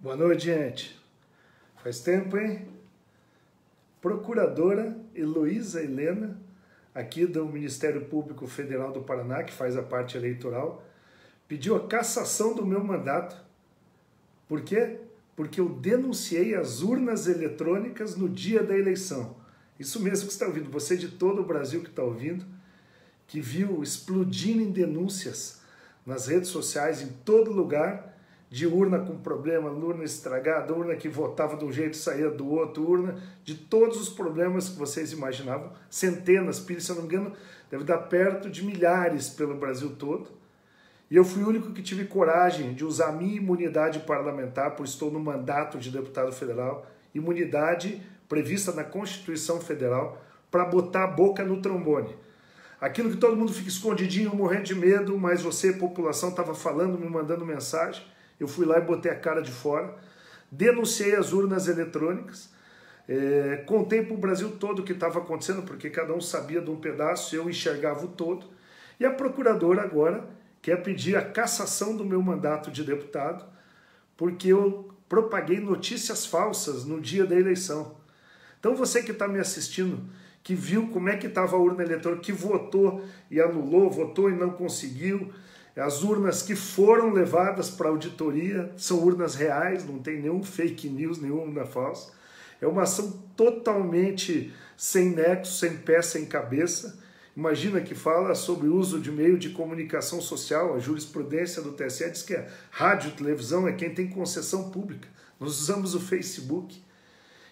Boa noite, gente. Faz tempo, hein? Procuradora Heloísa Helena, aqui do Ministério Público Federal do Paraná, que faz a parte eleitoral, pediu a cassação do meu mandato. Por quê? Porque eu denunciei as urnas eletrônicas no dia da eleição. Isso mesmo que você está ouvindo, você de todo o Brasil que está ouvindo, que viu explodindo em denúncias nas redes sociais, em todo lugar, de urna com problema, urna estragada, urna que votava de um jeito e saía do outro, urna de todos os problemas que vocês imaginavam, centenas, se eu não me engano, deve dar perto de milhares pelo Brasil todo. E eu fui o único que tive coragem de usar a minha imunidade parlamentar, por estou no mandato de deputado federal, imunidade prevista na Constituição Federal, para botar a boca no trombone. Aquilo que todo mundo fica escondidinho, morrendo de medo, mas você, população, estava falando, me mandando mensagem. Eu fui lá e botei a cara de fora, denunciei as urnas eletrônicas, contei para o Brasil todo o que estava acontecendo, porque cada um sabia de um pedaço, eu enxergava o todo. E a procuradora agora quer pedir a cassação do meu mandato de deputado, porque eu propaguei notícias falsas no dia da eleição. Então você que está me assistindo, que viu como é que estava a urna eletrônica, que votou e anulou, votou e não conseguiu, as urnas que foram levadas para auditoria são urnas reais, não tem nenhum fake news, nenhuma urna falsa. É uma ação totalmente sem nexo, sem pé, sem cabeça. Imagina que fala sobre o uso de meio de comunicação social, a jurisprudência do TSE diz que a rádio e televisão é quem tem concessão pública. Nós usamos o Facebook.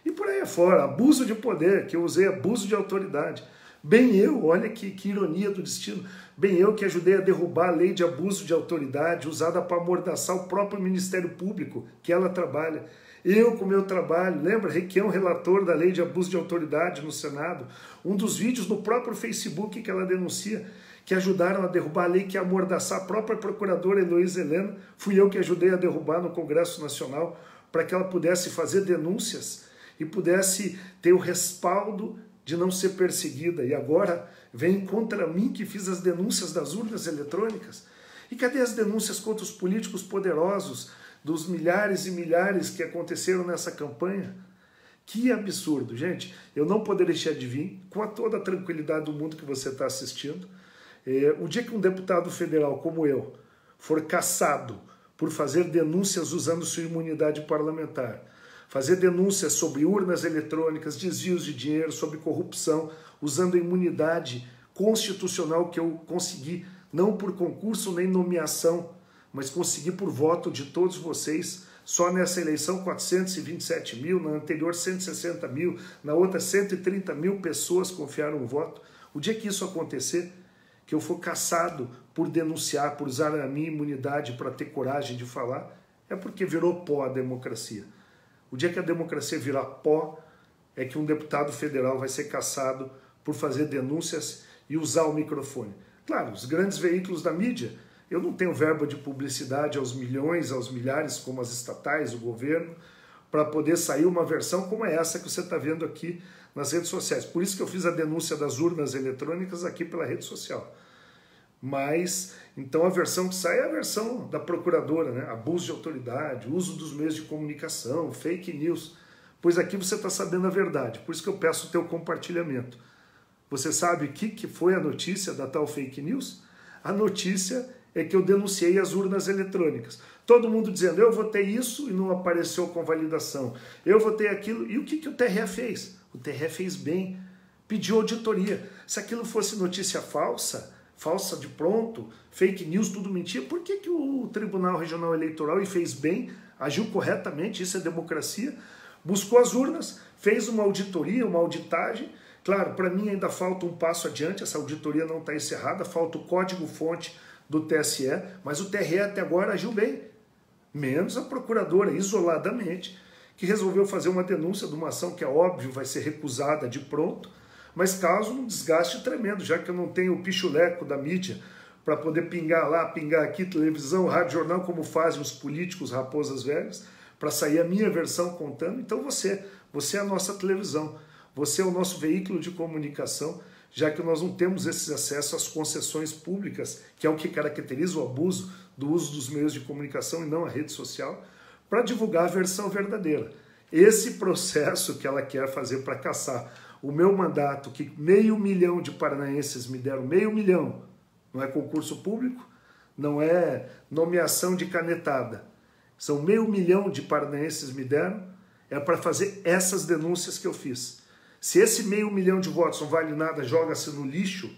E por aí afora, abuso de poder, que eu usei abuso de autoridade. Bem eu, olha que ironia do destino, bem eu que ajudei a derrubar a lei de abuso de autoridade usada para amordaçar o próprio Ministério Público, que ela trabalha. Eu, com o meu trabalho, lembra, Requião, relator da lei de abuso de autoridade no Senado, um dos vídeos no próprio Facebook que ela denuncia, que ajudaram a derrubar a lei que ia amordaçar a própria procuradora Heloísa Helena, fui eu que ajudei a derrubar no Congresso Nacional, para que ela pudesse fazer denúncias e pudesse ter o respaldo de não ser perseguida, e agora vem contra mim que fiz as denúncias das urnas eletrônicas. E cadê as denúncias contra os políticos poderosos, dos milhares e milhares que aconteceram nessa campanha? Que absurdo, gente. Eu não poderia deixar de vir, com toda a tranquilidade do mundo que você está assistindo. O dia que um deputado federal como eu for cassado por fazer denúncias usando sua imunidade parlamentar, fazer denúncias sobre urnas eletrônicas, desvios de dinheiro, sobre corrupção, usando a imunidade constitucional que eu consegui, não por concurso nem nomeação, mas consegui por voto de todos vocês. Só nessa eleição 427 mil, na anterior 160 mil, na outra 130 mil pessoas confiaram o voto. O dia que isso acontecer, que eu for cassado por denunciar, por usar a minha imunidade para ter coragem de falar, é porque virou pó a democracia. O dia que a democracia virar pó, é que um deputado federal vai ser cassado por fazer denúncias e usar o microfone. Claro, os grandes veículos da mídia, eu não tenho verba de publicidade aos milhões, aos milhares, como as estatais, o governo, para poder sair uma versão como essa que você está vendo aqui nas redes sociais. Por isso que eu fiz a denúncia das urnas eletrônicas aqui pela rede social. Mas, então a versão que sai é a versão da procuradora, né? Abuso de autoridade, uso dos meios de comunicação, fake news. Pois aqui você está sabendo a verdade, por isso que eu peço o teu compartilhamento. Você sabe o que foi a notícia da tal fake news? A notícia é que eu denunciei as urnas eletrônicas. Todo mundo dizendo, eu votei isso e não apareceu convalidação. Eu votei aquilo. E o que o TRE fez? O TRE fez bem, pediu auditoria. Se aquilo fosse notícia falsa de pronto, fake news, tudo mentira, por que o Tribunal Regional Eleitoral, e fez bem, agiu corretamente, isso é democracia, buscou as urnas, fez uma auditoria, uma auditagem. Claro, para mim ainda falta um passo adiante, essa auditoria não está encerrada, falta o código-fonte do TSE, mas o TRE até agora agiu bem, menos a procuradora, isoladamente, que resolveu fazer uma denúncia de uma ação que é óbvio vai ser recusada de pronto, mas causa um desgaste tremendo, já que eu não tenho o pichuleco da mídia para poder pingar lá, pingar aqui, televisão, rádio, jornal, como fazem os políticos raposas velhas, para sair a minha versão contando. Então você é a nossa televisão, você é o nosso veículo de comunicação, já que nós não temos esse acesso às concessões públicas, que é o que caracteriza o abuso do uso dos meios de comunicação e não a rede social, para divulgar a versão verdadeira. Esse processo que ela quer fazer para caçar o meu mandato, que 500 mil de paranaenses me deram, 500 mil, não é concurso público, não é nomeação de canetada, são 500 mil de paranaenses me deram, é para fazer essas denúncias que eu fiz. Se esse 500 mil de votos não vale nada, joga-se no lixo,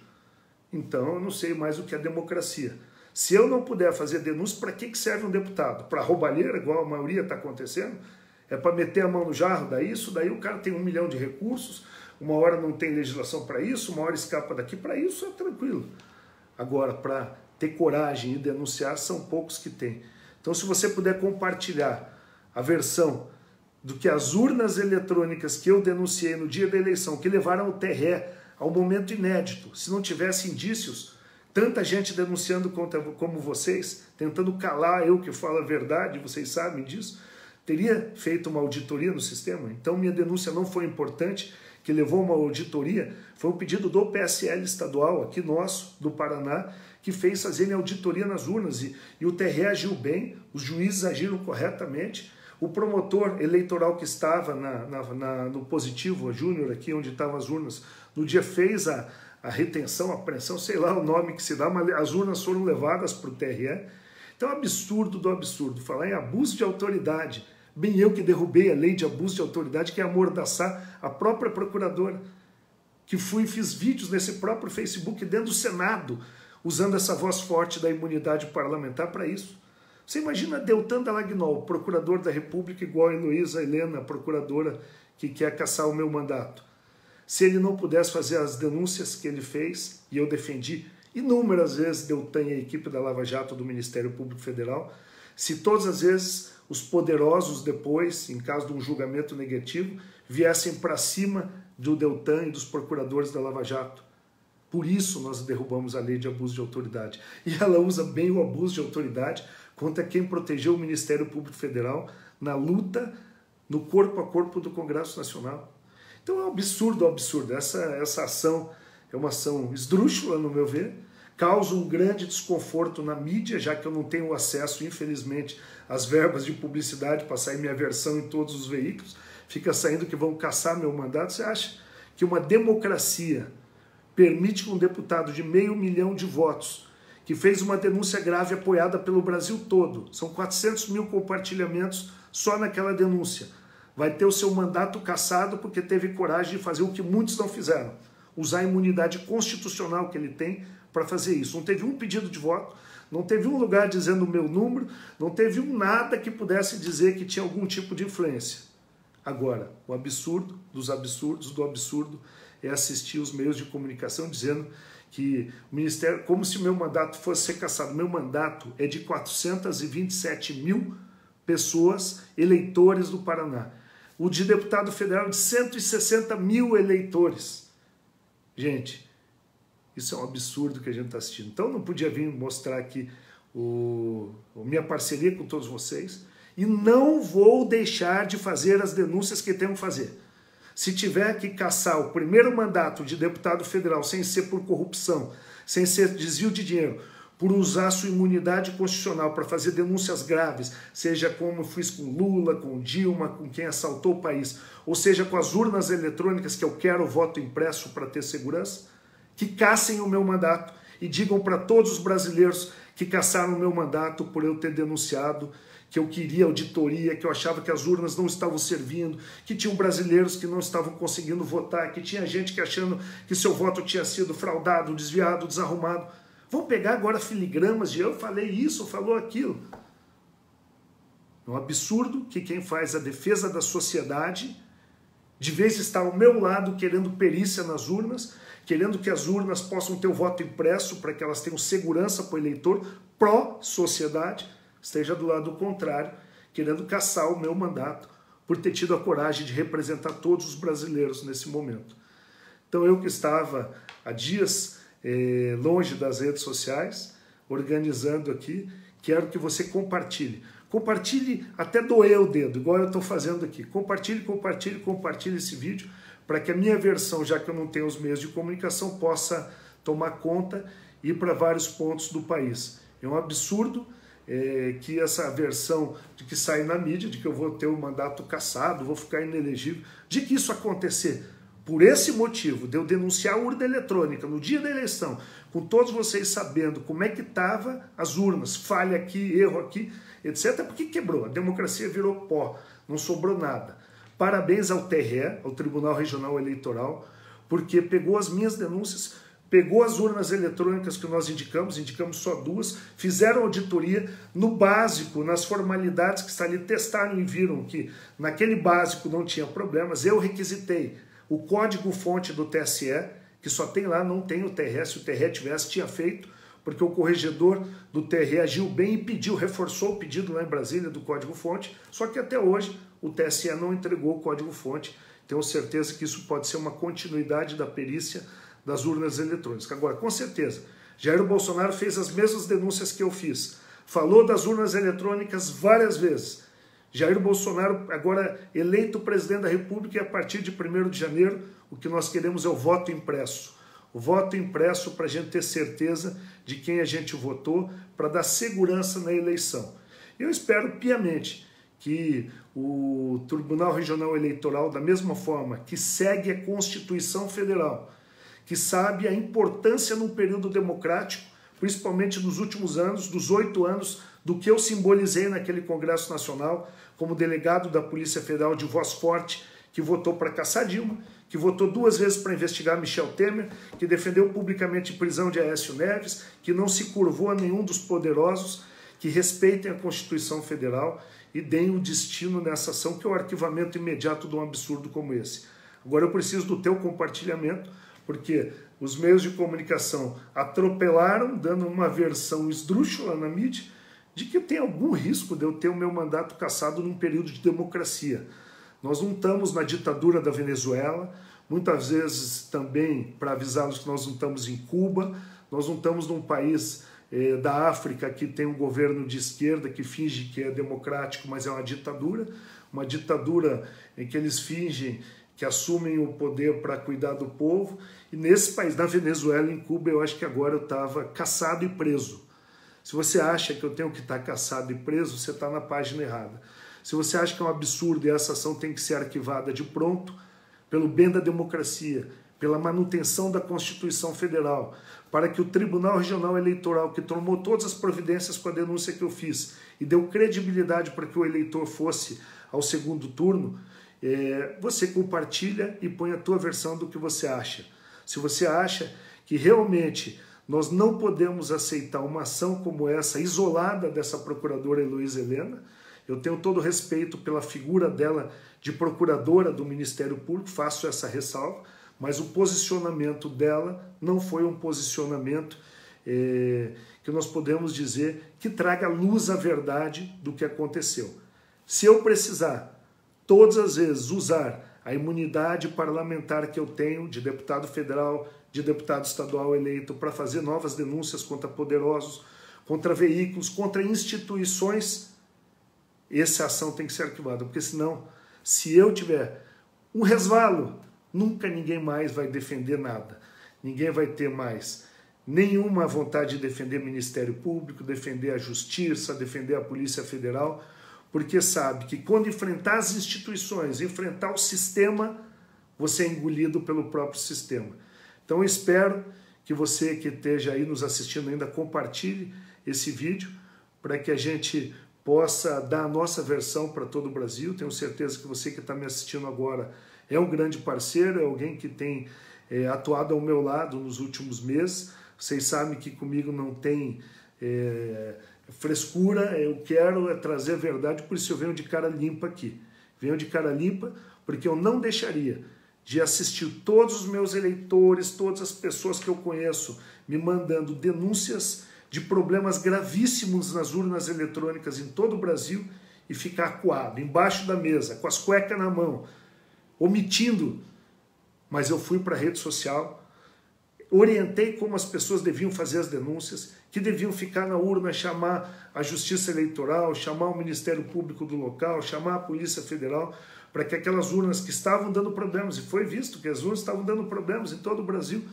então eu não sei mais o que é democracia. Se eu não puder fazer denúncia, para que serve um deputado? Para roubalheira, igual a maioria está acontecendo? É para meter a mão no jarro, daí o cara tem 1 milhão de recursos, uma hora não tem legislação para isso, uma hora escapa daqui, para isso é tranquilo. Agora, para ter coragem e denunciar, são poucos que têm. Então, se você puder compartilhar a versão do que as urnas eletrônicas que eu denunciei no dia da eleição, que levaram o TRE ao momento inédito, se não tivesse indícios, tanta gente denunciando como vocês, tentando calar eu que falo a verdade, vocês sabem disso, teria feito uma auditoria no sistema. Então, minha denúncia não foi importante, que levou uma auditoria, foi um pedido do PSL estadual, aqui nosso, do Paraná, que fez fazerem auditoria nas urnas, e o TRE agiu bem, os juízes agiram corretamente, o promotor eleitoral que estava no positivo, a Júnior, aqui onde estavam as urnas, no dia fez a retenção, a apreensão, sei lá o nome que se dá, mas as urnas foram levadas para o TRE. Então, absurdo do absurdo. Falar em abuso de autoridade, bem eu que derrubei a lei de abuso de autoridade, que é amordaçar a própria procuradora, que fiz vídeos nesse próprio Facebook dentro do Senado, usando essa voz forte da imunidade parlamentar para isso. Você imagina Deltan Dallagnol, procurador da República, igual a Heloísa Helena, procuradora que quer caçar o meu mandato. Se ele não pudesse fazer as denúncias que ele fez, e eu defendi inúmeras vezes Deltan e a equipe da Lava Jato do Ministério Público Federal, se todas as vezes os poderosos depois, em caso de um julgamento negativo, viessem para cima do Deltan e dos procuradores da Lava Jato. Por isso nós derrubamos a lei de abuso de autoridade. E ela usa bem o abuso de autoridade contra quem protegeu o Ministério Público Federal na luta no corpo a corpo do Congresso Nacional. Então é um absurdo, Essa ação é uma ação esdrúxula, no meu ver, causa um grande desconforto na mídia, já que eu não tenho acesso, infelizmente, às verbas de publicidade para sair minha versão em todos os veículos. Fica saindo que vão caçar meu mandato. Você acha que uma democracia permite que um deputado de 500 mil de votos, que fez uma denúncia grave apoiada pelo Brasil todo, são 400 mil compartilhamentos só naquela denúncia, vai ter o seu mandato cassado porque teve coragem de fazer o que muitos não fizeram, usar a imunidade constitucional que ele tem para fazer isso. Não teve um pedido de voto, não teve um lugar dizendo o meu número, não teve nada que pudesse dizer que tinha algum tipo de influência. Agora, o absurdo dos absurdos do absurdo é assistir os meios de comunicação dizendo que o Ministério, como se o meu mandato fosse ser cassado. Meu mandato é de 427 mil pessoas, eleitores do Paraná. O de deputado federal de 160 mil eleitores. Gente, isso é um absurdo que a gente está assistindo. Então não podia vir mostrar aqui a minha parceria com todos vocês e não vou deixar de fazer as denúncias que tenho que fazer. Se tiver que caçar o primeiro mandato de deputado federal sem ser por corrupção, sem ser desvio de dinheiro, por usar sua imunidade constitucional para fazer denúncias graves, seja como eu fiz com Lula, com Dilma, com quem assaltou o país, ou seja com as urnas eletrônicas que eu quero voto impresso para ter segurança, que caçem o meu mandato e digam para todos os brasileiros que caçaram o meu mandato por eu ter denunciado que eu queria auditoria, que eu achava que as urnas não estavam servindo, que tinham brasileiros que não estavam conseguindo votar, que tinha gente que achando que seu voto tinha sido fraudado, desviado, desarrumado. Vão pegar agora filigramas de eu falei isso, falou aquilo. É um absurdo que quem faz a defesa da sociedade, de vez está ao meu lado querendo perícia nas urnas, querendo que as urnas possam ter o voto impresso para que elas tenham segurança para o eleitor pró-sociedade, esteja do lado contrário, querendo caçar o meu mandato por ter tido a coragem de representar todos os brasileiros nesse momento. Então eu que estava há dias longe das redes sociais, organizando aqui, quero que você compartilhe. Compartilhe até doer o dedo, igual eu estou fazendo aqui. Compartilhe, compartilhe, compartilhe esse vídeo para que a minha versão, já que eu não tenho os meios de comunicação, possa tomar conta e ir para vários pontos do país. É um absurdo, que essa versão de que sai na mídia, de que eu vou ter o mandato cassado, vou ficar inelegível, de que isso acontecer por esse motivo, de eu denunciar a urna eletrônica no dia da eleição, com todos vocês sabendo como é que estavam as urnas, falha aqui, erro aqui, etc., porque quebrou, a democracia virou pó, não sobrou nada. Parabéns ao TRE, ao Tribunal Regional Eleitoral, porque pegou as minhas denúncias, pegou as urnas eletrônicas que nós indicamos só 2, fizeram auditoria no básico, nas formalidades que está ali, testaram e viram que naquele básico não tinha problemas. Eu requisitei o código-fonte do TSE, que só tem lá, não tem o TRE. Se o TRE tivesse, tinha feito, porque o corregedor do TRE agiu bem e pediu, reforçou o pedido lá em Brasília do código-fonte, só que até hoje o TSE não entregou o código-fonte. Tenho certeza que isso pode ser uma continuidade da perícia das urnas eletrônicas. Agora, com certeza, Jair Bolsonaro fez as mesmas denúncias que eu fiz. Falou das urnas eletrônicas várias vezes. Jair Bolsonaro, agora eleito presidente da República, e a partir de 1º de janeiro, o que nós queremos é o voto impresso. O voto impresso para a gente ter certeza de quem a gente votou, para dar segurança na eleição. Eu espero piamente que o Tribunal Regional Eleitoral, da mesma forma que segue a Constituição Federal, que sabe a importância num período democrático, principalmente nos últimos anos, dos 8 anos, do que eu simbolizei naquele Congresso Nacional, como delegado da Polícia Federal de voz forte, que votou para caçar Dilma, que votou 2 vezes para investigar Michel Temer, que defendeu publicamente a prisão de Aécio Neves, que não se curvou a nenhum dos poderosos, que respeitem a Constituição Federal e deem o destino nessa ação, que é o arquivamento imediato de um absurdo como esse. Agora eu preciso do teu compartilhamento, porque os meios de comunicação atropelaram, dando uma versão esdrúxula na mídia, de que tem algum risco de eu ter o meu mandato cassado num período de democracia. Nós não estamos na ditadura da Venezuela, muitas vezes também, para avisá-los que nós não estamos em Cuba, nós não estamos num país da África que tem um governo de esquerda que finge que é democrático, mas é uma ditadura em que eles fingem que assumem o poder para cuidar do povo. E nesse país, na Venezuela, em Cuba, eu acho que agora eu estava caçado e preso. Se você acha que eu tenho que estar caçado e preso, você está na página errada. Se você acha que é um absurdo e essa ação tem que ser arquivada de pronto, pelo bem da democracia, pela manutenção da Constituição Federal, para que o Tribunal Regional Eleitoral, que tomou todas as providências com a denúncia que eu fiz e deu credibilidade para que o eleitor fosse ao segundo turno, você compartilha e põe a tua versão do que você acha. Se você acha que realmente nós não podemos aceitar uma ação como essa, isolada dessa procuradora Heloísa Helena, eu tenho todo respeito pela figura dela de procuradora do Ministério Público, faço essa ressalva, mas o posicionamento dela não foi um posicionamento que nós podemos dizer que traga luz à verdade do que aconteceu. Se eu precisar, todas as vezes, usar a imunidade parlamentar que eu tenho de deputado federal, de deputado estadual eleito, para fazer novas denúncias contra poderosos, contra veículos, contra instituições, essa ação tem que ser arquivada, porque senão, se eu tiver um resvalo, nunca ninguém mais vai defender nada. Ninguém vai ter mais nenhuma vontade de defender o Ministério Público, defender a Justiça, defender a Polícia Federal, porque sabe que quando enfrentar as instituições, enfrentar o sistema, você é engolido pelo próprio sistema. Então eu espero que você que esteja aí nos assistindo ainda compartilhe esse vídeo para que a gente possa dar a nossa versão para todo o Brasil. Tenho certeza que você que está me assistindo agora é um grande parceiro, é alguém que tem atuado ao meu lado nos últimos meses. Vocês sabem que comigo não tem frescura, eu quero trazer a verdade, por isso eu venho de cara limpa aqui. Venho de cara limpa porque eu não deixaria de assistir todos os meus eleitores, todas as pessoas que eu conheço me mandando denúncias de problemas gravíssimos nas urnas eletrônicas em todo o Brasil e ficar acuado, embaixo da mesa, com as cuecas na mão, omitindo. Mas eu fui para a rede social, orientei como as pessoas deviam fazer as denúncias, que deviam ficar na urna, chamar a Justiça Eleitoral, chamar o Ministério Público do local, chamar a Polícia Federal, para que aquelas urnas que estavam dando problemas, e foi visto que as urnas estavam dando problemas em todo o Brasil,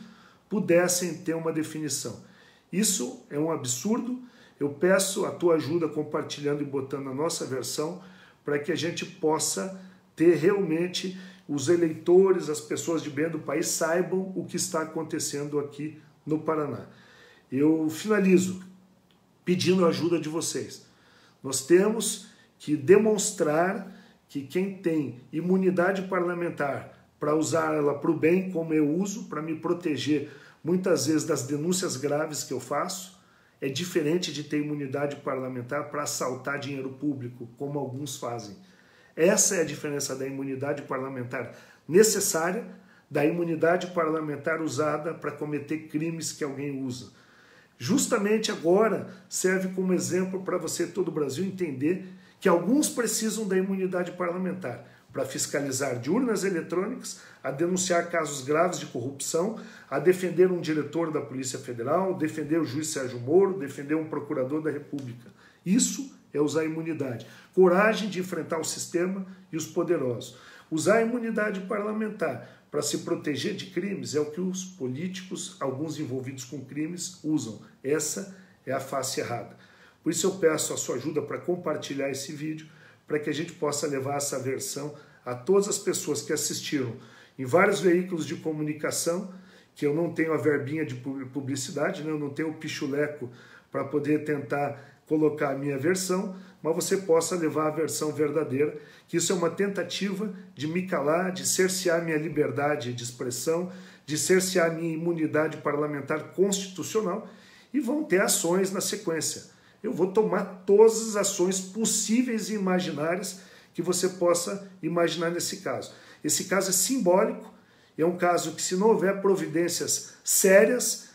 pudessem ter uma definição. Isso é um absurdo. eu peço a tua ajuda compartilhando e botando a nossa versão para que a gente possa ter realmente os eleitores, as pessoas de bem do país saibam o que está acontecendo aqui no Paraná. Eu finalizo pedindo a ajuda de vocês. Nós temos que demonstrar que quem tem imunidade parlamentar para usar ela para o bem, como eu uso, para me proteger muitas vezes das denúncias graves que eu faço, é diferente de ter imunidade parlamentar para assaltar dinheiro público, como alguns fazem. Essa é a diferença da imunidade parlamentar necessária da imunidade parlamentar usada para cometer crimes que alguém usa. Justamente agora serve como exemplo para você, todo o Brasil, entender que alguns precisam da imunidade parlamentar para fiscalizar de urnas eletrônicas, a denunciar casos graves de corrupção, a defender um diretor da Polícia Federal, defender o juiz Sérgio Moro, defender um procurador da República. Isso é usar a imunidade. Coragem de enfrentar o sistema e os poderosos. Usar a imunidade parlamentar para se proteger de crimes é o que os políticos, alguns envolvidos com crimes, usam. Essa é a face errada. Por isso eu peço a sua ajuda para compartilhar esse vídeo, para que a gente possa levar essa versão a todas as pessoas que assistiram em vários veículos de comunicação, que eu não tenho a verbinha de publicidade, né? Eu não tenho o pichuleco para poder tentar colocar a minha versão, mas você possa levar a versão verdadeira, que isso é uma tentativa de me calar, de cercear minha liberdade de expressão, de cercear minha imunidade parlamentar constitucional, e vão ter ações na sequência. Eu vou tomar todas as ações possíveis e imaginárias que você possa imaginar nesse caso. Esse caso é simbólico, é um caso que, se não houver providências sérias,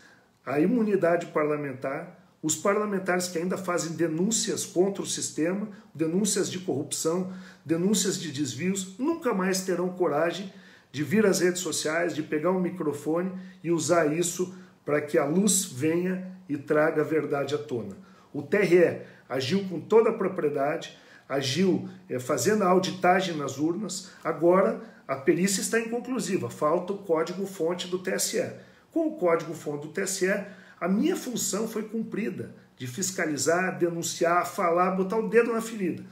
a imunidade parlamentar, os parlamentares que ainda fazem denúncias contra o sistema, denúncias de corrupção, denúncias de desvios, nunca mais terão coragem de vir às redes sociais, de pegar um microfone e usar isso para que a luz venha e traga a verdade à tona. O TRE agiu com toda a propriedade, agiu fazendo a auditagem nas urnas, agora a perícia está inconclusiva, falta o código-fonte do TSE. Com o código-fonte do TSE, a minha função foi cumprida, de fiscalizar, denunciar, falar, botar o dedo na ferida.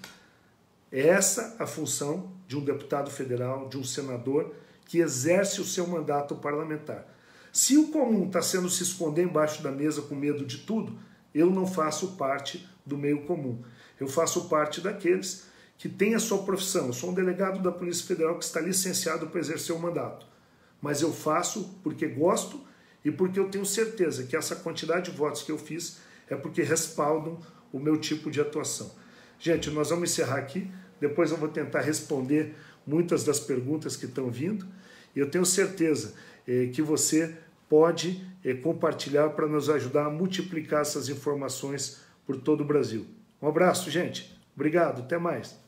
É essa a função de um deputado federal, de um senador, que exerce o seu mandato parlamentar. Se o comum está sendo se esconder embaixo da mesa com medo de tudo, eu não faço parte do meio comum. Eu faço parte daqueles que têm a sua profissão. Eu sou um delegado da Polícia Federal que está licenciado para exercer o mandato. Mas eu faço porque gosto e porque eu tenho certeza que essa quantidade de votos que eu fiz é porque respaldam o meu tipo de atuação. Gente, nós vamos encerrar aqui. Depois eu vou tentar responder muitas das perguntas que estão vindo. E eu tenho certeza que você pode compartilhar para nos ajudar a multiplicar essas informações por todo o Brasil. Um abraço, gente. Obrigado. Até mais.